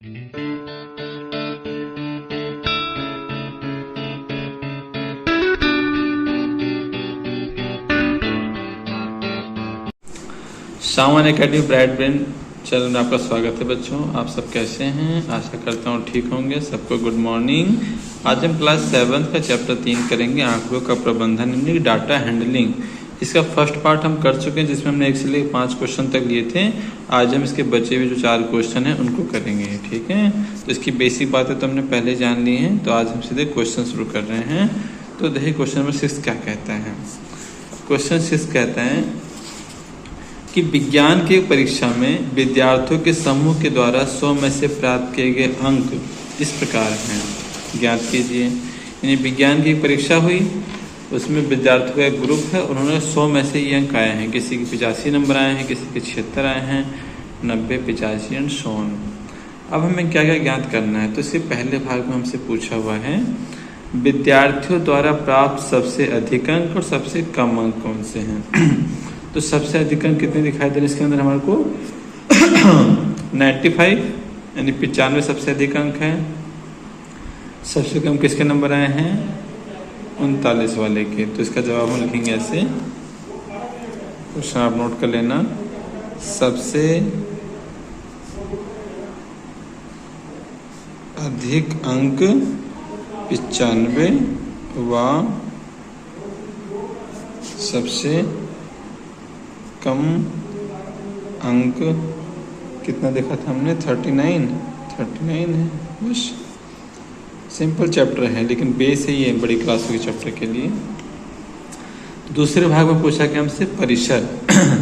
सावन academy bright brain channel में आपका स्वागत है बच्चों। आप सब कैसे हैं? आशा करता हूँ ठीक होंगे। सबको गुड मॉर्निंग। आज हम क्लास 7 का चैप्टर 3 करेंगे, आंकड़ों का प्रबंधन यानी डाटा हैंडलिंग। इसका फर्स्ट पार्ट हम कर चुके हैं, जिसमें हमने 1 से लेकर 5 क्वेश्चन तक लिए थे। आज हम इसके बचे हुए जो 4 क्वेश्चन हैं उनको करेंगे, ठीक है। तो इसकी बेसिक बातें तो हमने पहले जान ली हैं, तो आज हम सीधे क्वेश्चन शुरू कर रहे हैं। तो देखिए क्वेश्चन नंबर 6 क्या कहता है। क्वेश्चन 6 कहता है कि विज्ञान की परीक्षा में विद्यार्थियों के समूह के द्वारा 100 में से प्राप्त किए गए अंक इस प्रकार हैं, ज्ञात कीजिए। यानी विज्ञान की परीक्षा हुई, उसमें विद्यार्थियों का एक ग्रुप है, उन्होंने 100 में से ये अंक आए हैं। किसी के 85 नंबर आए हैं, किसी के 76 आए हैं, 90, 85 एंड सो ऑन। अब हमें क्या क्या ज्ञात करना है, तो इसके पहले भाग में हमसे पूछा हुआ है विद्यार्थियों द्वारा प्राप्त सबसे अधिक अंक और सबसे कम अंक कौन से हैं। तो सबसे अधिक अंक कितने दिखाई दे रहे हैं इसके अंदर हमारे को 95 यानी 95 सबसे अधिक अंक है। सबसे कम किसके नंबर आए हैं? 39 वाले के। तो इसका जवाब हम लिखेंगे ऐसे, क्वेश्चन आप नोट कर लेना। सबसे अधिक अंक 95 व सबसे कम अंक कितना देखा था हमने? 39 है। बस सिंपल चैप्टर है, लेकिन बेस है ये बड़ी क्लासों के चैप्टर के लिए। दूसरे भाग में पूछा कि हमसे परिसर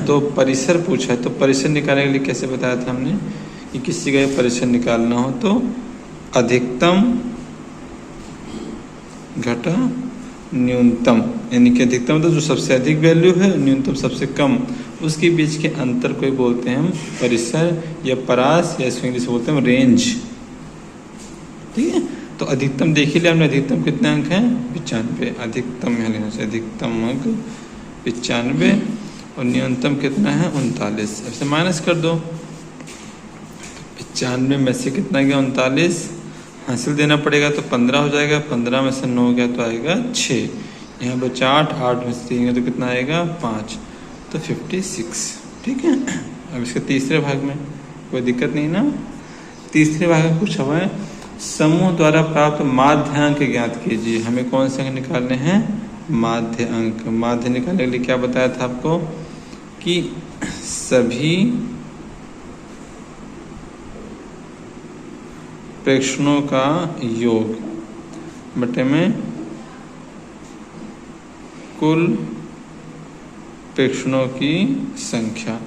तो परिसर पूछा, तो परिसर निकालने के लिए कैसे बताया था हमने कि किसी का परिसर निकालना हो तो अधिकतम घटा न्यूनतम, यानी कि अधिकतम तो जो सबसे अधिक वैल्यू है, न्यूनतम सबसे कम, उसके बीच के अंतर को बोलते हैं हम परिसर या परास, या इसको इंग्लिश बोलते हैं रेंज, ठीक है। तो अधिकतम देख ही लिया हमने, अधिकतम कितने अंक हैं? 95। अधिकतम यहाँ लेना चाहिए, अधिकतम अंक 95 और न्यूनतम कितना है? 39। ऐसे माइनस कर दो, 95 में से कितना गया? 39 हासिल देना पड़ेगा तो 15 हो जाएगा। 15 में से 9 गया तो आएगा 6। यहाँ बचा 8 में से 3 गया तो कितना आएगा? 5, तो 56, ठीक है। अब इसके तीसरे भाग में कोई दिक्कत नहीं ना। तीसरे भाग में पूछा हुआ है समूह द्वारा प्राप्त माध्य अंक ज्ञात कीजिए। हमें कौन से अंक निकालने हैं? माध्य अंक। माध्य निकालने के लिए क्या बताया था आपको कि सभी प्रेक्षणों का योग बटे में कुल प्रेक्षणों की संख्या।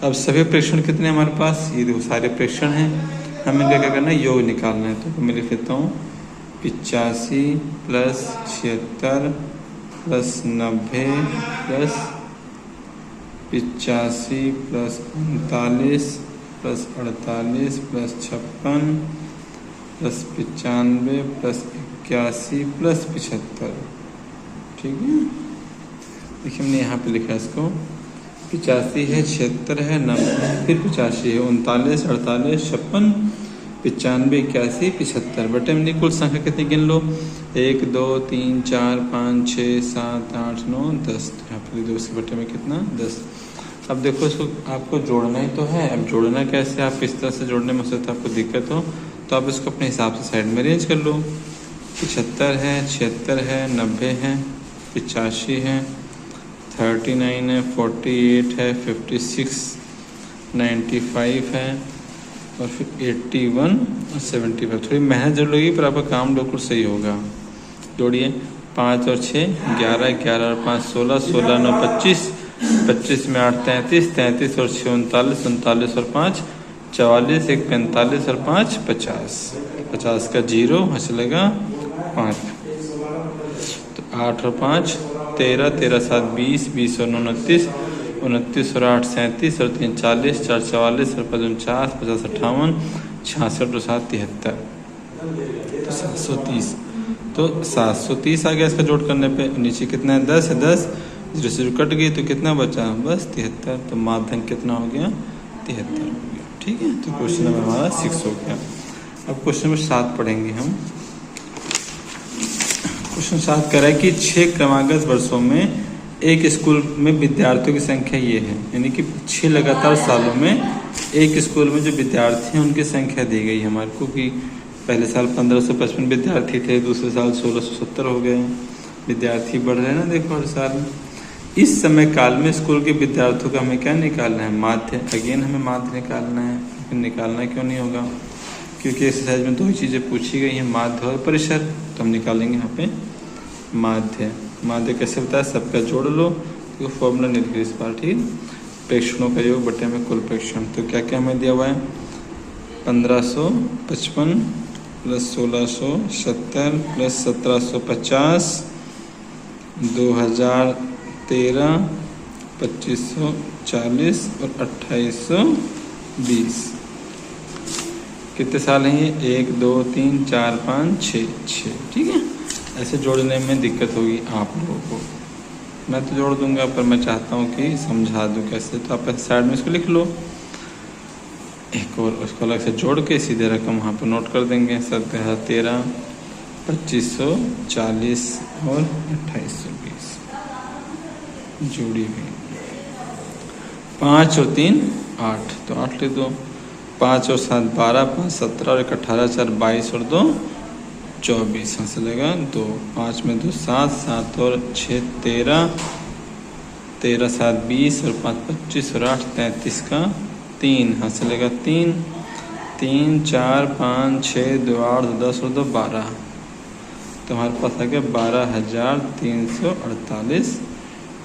अब सभी प्रेक्षण कितने हमारे पास? ये देखो सारे प्रेक्षण हैं, हमें क्या करना है? योग निकालना है। तो मैं लिख लेता हूँ 85 + 76 + 90 + 85 + 39 + 48 + 56 + 95 + 81 + 75, ठीक है। देखिए हमने यहाँ पे लिखा है इसको 85 है, 76 है, 90 फिर 85 है, 39, 48, 56, 95, 81, 75 बटे में कुल संख्या कितनी गिन लो? 1, 2, 3, 4, 5, 6, 7, 8, 9, 10। यहाँ पर 2 से बटे में कितना? 10। अब देखो इसको आपको जोड़ना ही तो है। अब जोड़ना कैसे? आप इस तरह से जोड़ने में सकता आपको दिक्कत हो तो आप इसको अपने हिसाब से साइड में अरेंज कर लो। 75 है, 76 है, 90 है, 85 है, 39 है, 48 है, 56, 95 है और फिर 81 और 75। थोड़ी मेहनत जरूर लगेगी पर आपका काम बिल्कुल सही होगा। जोड़िए 5 और 6 11, 11 और 5 16, 16 9 25, 25 में 8 33, 33 और 6 39, 39 और 5 44, 1 45 और 5 50, 50 का 0 यहाँ चलेगा 5, तो 8 और 5 13, 13 7 20, 20 और 9 29, 29 और 8 37 और 3 40, 4 44 और 5 49, 50 58, 66 और 7 73, तो 730। तो 730 आ गया इसका जोड़ करने पे। नीचे कितना है? 10 है। 10 जीरो से कट गई तो कितना बचा? बस 73। तो माध्यम कितना हो गया? 73 हो गया, ठीक है। तो क्वेश्चन नंबर हमारा 6 हो गया। अब क्वेश्चन नंबर 7 पढ़ेंगे हम। क्वेश्चन 7 कह रहा है कि 6 क्रमागत वर्षों में एक स्कूल में विद्यार्थियों की संख्या ये है, यानी कि 6 लगातार सालों में एक स्कूल में जो विद्यार्थी हैं उनकी संख्या दी गई है हमारे को कि पहले साल 1555 विद्यार्थी थे, दूसरे साल 1670 हो गए। विद्यार्थी बढ़ रहे हैं ना, देखो हर साल। इस समय काल में स्कूल के विद्यार्थियों का हमें क्या निकालना है? माध्य। अगेन हमें माध्य निकालना है। फिर निकालना क्यों नहीं होगा? क्योंकि एक्सरसाइज में 2 ही चीज़ें पूछी गई हैं, माध्य और परिसर। तो हम निकालेंगे यहाँ पे माध्य। माध्य कैसे बताया? सबका जोड़ लो, तो फॉर्मूला लिख इस बार, ठीक। प्रेक्षणों का योग बटे में कुल प्रेक्षण। तो क्या क्या हमें दिया हुआ है? 1555 प्लस 1670 प्लस 1750, 2013, 2540 और 2820। कितने साल हैं ये? 1 2 3 4 5 6, ठीक है। ऐसे जोड़ने में दिक्कत होगी आप लोगों को। मैं तो जोड़ दूंगा, पर मैं चाहता हूँ कि समझा दूँ कैसे। तो आप साइड में इसको लिख लो एक, और उसको अलग से जोड़ के सीधे रकम वहाँ पर नोट कर देंगे। 1713, 2540 और 2820 जोड़ी हुई। 5 और 3 8, तो 8 लिख दो। 5 और 7 12, 5 17 और 1 18, 4 22 और 2 24, यहाँ से लेगा 2। 5 में 2 7, 7 और 6 13, 13 7 20 और 5 25 और 8 33 का 3, यहाँ से लेगा 3। 3 4 5 6 2 8 2 10 और 2 12, तो हमारे पास आ गया 12,348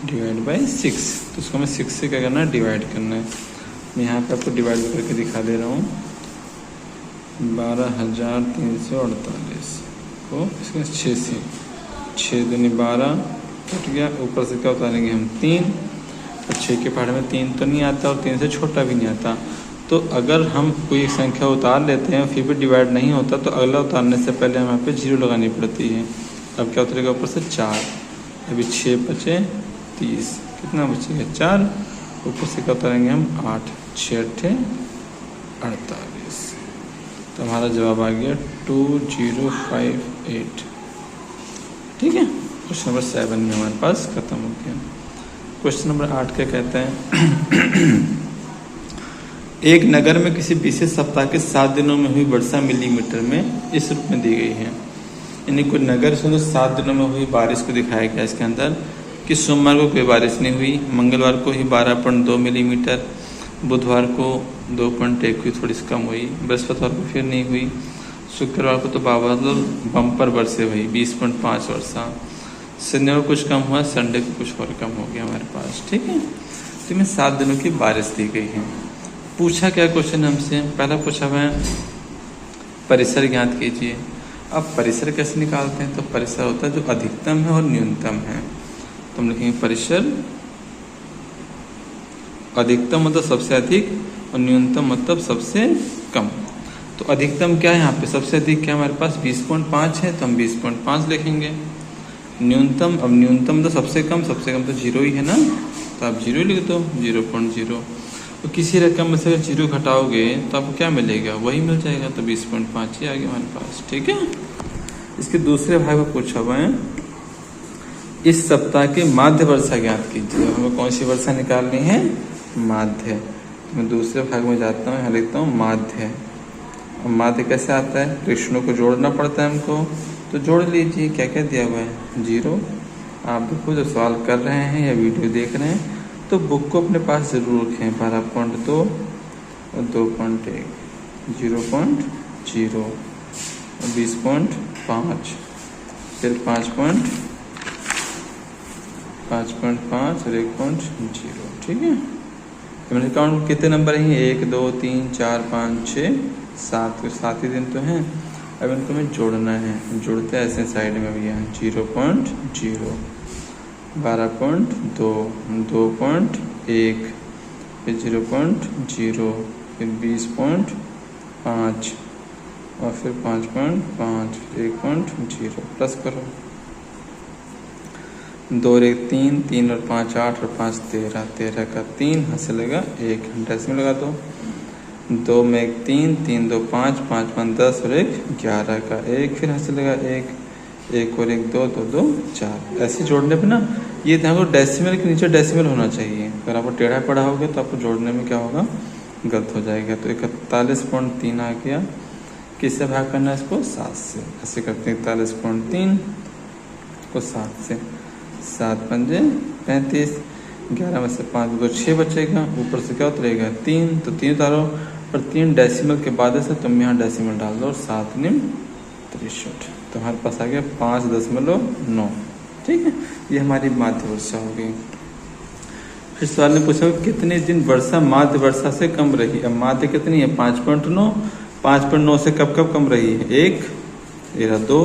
डिवाइड बाई 6। तो उसको हमें 6 से क्या करना है? डिवाइड करना है। मैं यहाँ पे आपको डिवाइड करके दिखा दे रहा हूँ। 12,348 को इसके 6 से, 6 दूनी 12 कट गया। ऊपर से क्या उतारेंगे हम? 3। और 6 के पहाड़ में 3 तो नहीं आता और 3 से छोटा भी नहीं आता। तो अगर हम कोई संख्या उतार लेते हैं फिर भी डिवाइड नहीं होता, तो अगला उतारने से पहले हम यहाँ पे 0 लगानी पड़ती है। अब क्या उतरेगा? ऊपर से 4। अभी 6 बचे 30, कितना बचेगा? 4। ऊपर से क्या उतारेंगे हम? 8। 6 8 48। तो हमारा जवाब आ गया 2058, ठीक है। क्वेश्चन नंबर 7 में हमारे पास खत्म हो गया। क्वेश्चन नंबर 8 क्या कहते हैं? एक नगर में किसी विशेष सप्ताह के 7 दिनों में हुई वर्षा मिलीमीटर में इस रूप में दी गई है। यानी कोई नगर से 7 दिनों में हुई बारिश को दिखाया गया इसके अंदर कि सोमवार को कोई बारिश नहीं हुई, मंगलवार को ही 12.2 मिलीमीटर, बुधवार को 2.1 हुई, थोड़ी सी कम हुई, बृहस्पतिवार को फिर नहीं हुई, शुक्रवार को तो बादल बम्पर वर्षे हुई 20.5 वर्षा, शनिवार को कुछ कम हुआ, संडे को कुछ और कम हो गया हमारे पास, ठीक है। तो इसमें 7 दिनों की बारिश दी गई है। पूछा क्या क्वेश्चन हमसे? पहला पूछा हुआ है परिसर ज्ञात कीजिए। अब परिसर कैसे निकालते हैं? तो परिसर होता है जो अधिकतम है और न्यूनतम है। तो हम लिखेंगे परिसर, अधिकतम मतलब सबसे अधिक और न्यूनतम मतलब सबसे कम। तो अधिकतम क्या है यहाँ पे? सबसे अधिक क्या हमारे पास 20.5 है, तो हम 20.5 लिखेंगे। न्यूनतम, अब न्यूनतम तो सबसे कम तो 0 ही है ना, तो आप 0 लिख दो, 0.0। तो किसी रकम में से अगर 0 घटाओगे तो आपको क्या मिलेगा? वही मिल जाएगा, तो 20.5 ही आ गया हमारे पास, ठीक है। इसके दूसरे भाग में पूछा हुआ है इस सप्ताह की माध्य वर्षा ज्ञात कीजिए। हमें कौन सी वर्षा निकालनी है? माध्य। तो मैं दूसरे भाग में जाता हूँ, यहाँ लिखता हूँ माध्य। और माध्य कैसे आता है? कृष्णों को जोड़ना पड़ता है हमको, तो जोड़ लीजिए। क्या क्या दिया हुआ है? 0। आप देखो जो सवाल कर रहे हैं या वीडियो देख रहे हैं तो बुक को अपने पास ज़रूर रखें। 12.2 और 2.1, 0.0 और 20.5, फिर 5.5 और 1.0, ठीक है। तो मेरे अकाउंट कितने नंबर हैं? 1 2 3 4 5 6 7, 7 ही दिन तो हैं। अब इनको हमें जोड़ना है। जोड़ते हैं ऐसे साइड में भी हैं। 0.0, 12.2, 2.1, फिर 0.0, फिर 20.5 और फिर 5.5, 1.0 प्लस करो। 2 और 1 3, 3 और 5 8 और 5 13, 13 का 3 हाथ से लगा 1, डेसिमल लगा दो। 2 में 1 3, 3 2 5, 5 5 10 और 1 11 का 1, फिर यहाँ से लगा 1 और 1 2, 2 2 4। ऐसे जोड़ने पे ना ये ध्यान रखो डेसिमल के नीचे डेसिमल होना चाहिए। अगर आपको टेढ़ा पड़ा होगा तो आपको जोड़ने में क्या होगा, गलत हो जाएगा। तो 41.3 आ गया। किससे भाग करना है इसको, 7 से। ऐसे करते हैं 41.3 को 7 से, 7 पंजे 35, 11 में से 5 तो 6 बचेगा, ऊपर से क्या उतरेगा 3, तो 3 उतारो और 3 डेसिमल के बाद से तुम यहाँ डेसिमल डाल दो और 7 निम 63, तो हमारे पास आ गया 5.9। ठीक है, ये हमारी माध्य वर्षा हो गई। फिर सवाल ने पूछा कितने दिन वर्षा माध्य वर्षा से कम रही। अब माध्य कितनी है 5.9, 5.9 से कब कब कम रही है, 1 2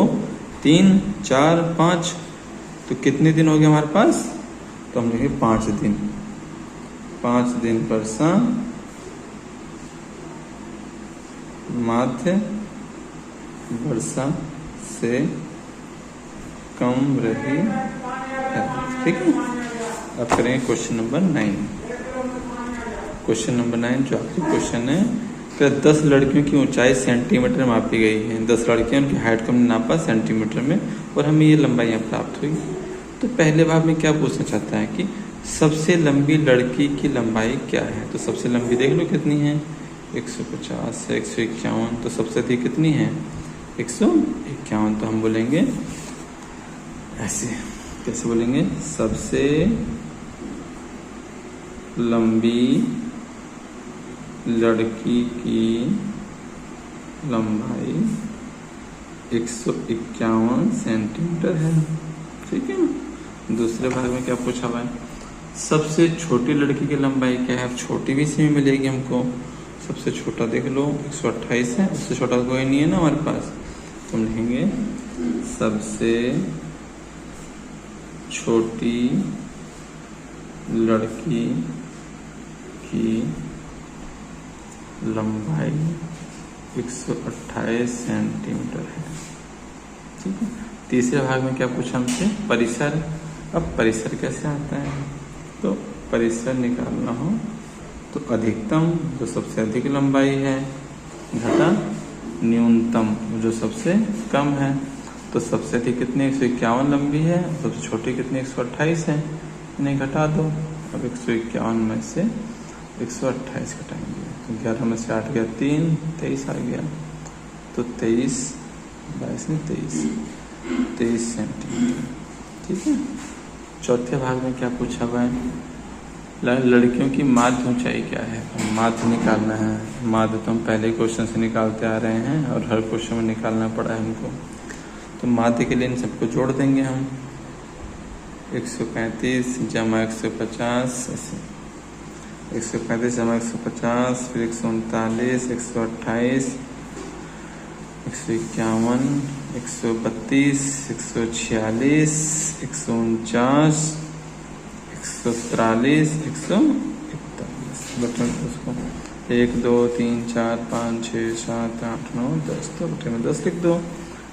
3 4 5, तो कितने दिन हो गए हमारे पास, तो हम लिखेंगे 5 दिन। 5 दिन वर्षा माध्य वर्षा से कम रही है। ठीक है, अब करेंगे क्वेश्चन नंबर 9। क्वेश्चन नंबर 9 जो आखिरी क्वेश्चन है, कि 10 लड़कियों की ऊंचाई सेंटीमीटर में मापी गई है। 10 लड़कियां, उनकी हाइट को हमने नापा सेंटीमीटर में और हमें ये लंबाइयाँ प्राप्त हुई। तो पहले भाग में क्या पूछना चाहता है कि सबसे लंबी लड़की की लंबाई क्या है। तो सबसे लंबी देख लो कितनी है, 150 है, 151, तो सबसे अधिक कितनी है 151। तो हम बोलेंगे ऐसे, कैसे बोलेंगे, सबसे लंबी लड़की की लंबाई 151 सेंटीमीटर है। ठीक है ना। दूसरे भाग में क्या पूछा हुआ है, सबसे छोटी लड़की की लंबाई क्या है। छोटी भी इसी में मिलेगी हमको। सबसे छोटा देख लो 128 है, उससे छोटा कोई नहीं है ना हमारे पास, तो हम लिखेंगे सबसे छोटी लड़की की लंबाई 128 सेंटीमीटर है। ठीक है। तीसरे भाग में क्या पूछा हमसे, परिसर। अब परिसर कैसे आता है, तो परिसर निकालना हो तो अधिकतम जो सबसे अधिक लंबाई है घटा न्यूनतम जो सबसे कम है। तो सबसे अधिक कितनी 151 लंबी है, सबसे छोटी कितनी 128 है, इन्हें घटा दो। अब 151 में से 128 घटाएंगे तो 11 में से 8 गया 3, 23 आ गया। तो 23 22 में 23 सेंटीमीटर। ठीक है। चौथे भाग में क्या पूछा हुआ है, लड़कियों की माध्य ऊंचाई क्या है। माध्य निकालना है। माध्य तो हम पहले क्वेश्चन से निकालते आ रहे हैं और हर क्वेश्चन में निकालना पड़ा है हमको। तो माध्य के लिए इन सबको जोड़ देंगे हम, 135 जमा 150, 135 जमा 150, फिर 139, 128, 151, 132, 146, 149, 143, 141। बटे उसको 1 2 3 4 5 6 7 8 9 10, तो बटे में 10 लिख दो।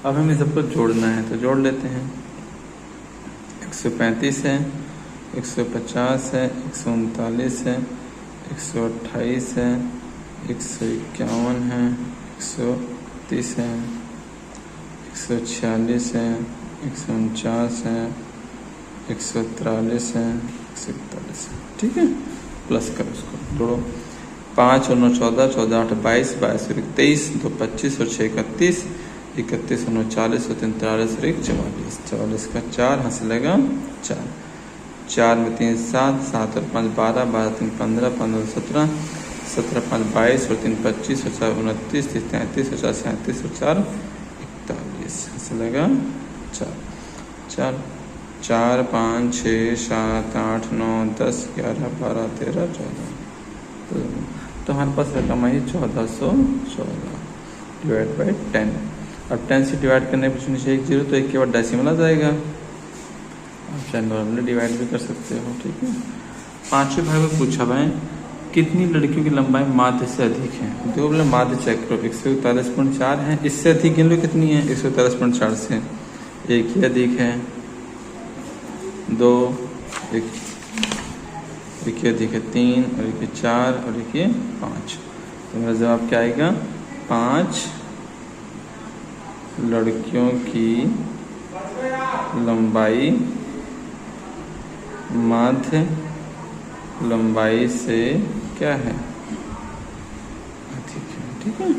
अब हमें सबको जोड़ना है तो जोड़ लेते हैं। 135 है, 150 है, 139 है, 128 है, 151 है, 130 है, 146 है, 149 है, 143 है, 141 है। ठीक है। प्लस करो उसको, जोड़ो। 5 और 9 14, 14 8 22, 22 और 23, 2 25 और 6 31, 31 और 9 40 और 3 43 और 1 44, 44 का 4 हंस लेगा 4, 4 में 3 7, 7 और 5 12, 12 3 15, 15 17, 17 5 22 और 3 25 और 4 29, 30 33 और 4 37 और 4 41, हंस लेगा 4, 4 4 5 6 7 8 9 10 11 12 13 14, तो हमारे पास रकम आई 1414 डिवाइड बाई 10। अब 10 से डिवाइड करने पर नीचे 1 0, तो 1 के बाद डेसिमल आ जाएगा। आप चाहे नॉर्मली डिवाइड भी कर सकते हो। ठीक है। पांचवें भाग में पूछा हुआ है कितनी लड़कियों की लंबाई माध्य से अधिक है। दो बोले माध्य चेक करो, 141.4 है, इससे अधिक गिन लो कितनी है 141.4 से। एक ही अधिक है, 2, एक ही अधिक है 3, और एक 4, और एक 5, तो मेरा जवाब क्या आएगा? 5 लड़कियों की लंबाई माध्य लंबाई से क्या है? अधिक है। ठीक है,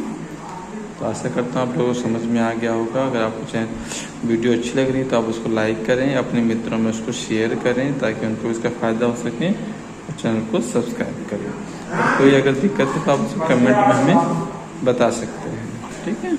तो आशा करता हूँ आप लोगों को समझ में आ गया होगा। अगर आपको वीडियो अच्छी लग रही है तो आप उसको लाइक करें, अपने मित्रों में उसको शेयर करें ताकि उनको इसका फ़ायदा हो सके, और चैनल को सब्सक्राइब करें। और कोई अगर दिक्कत है तो आप उसको कमेंट में हमें बता सकते हैं। ठीक है।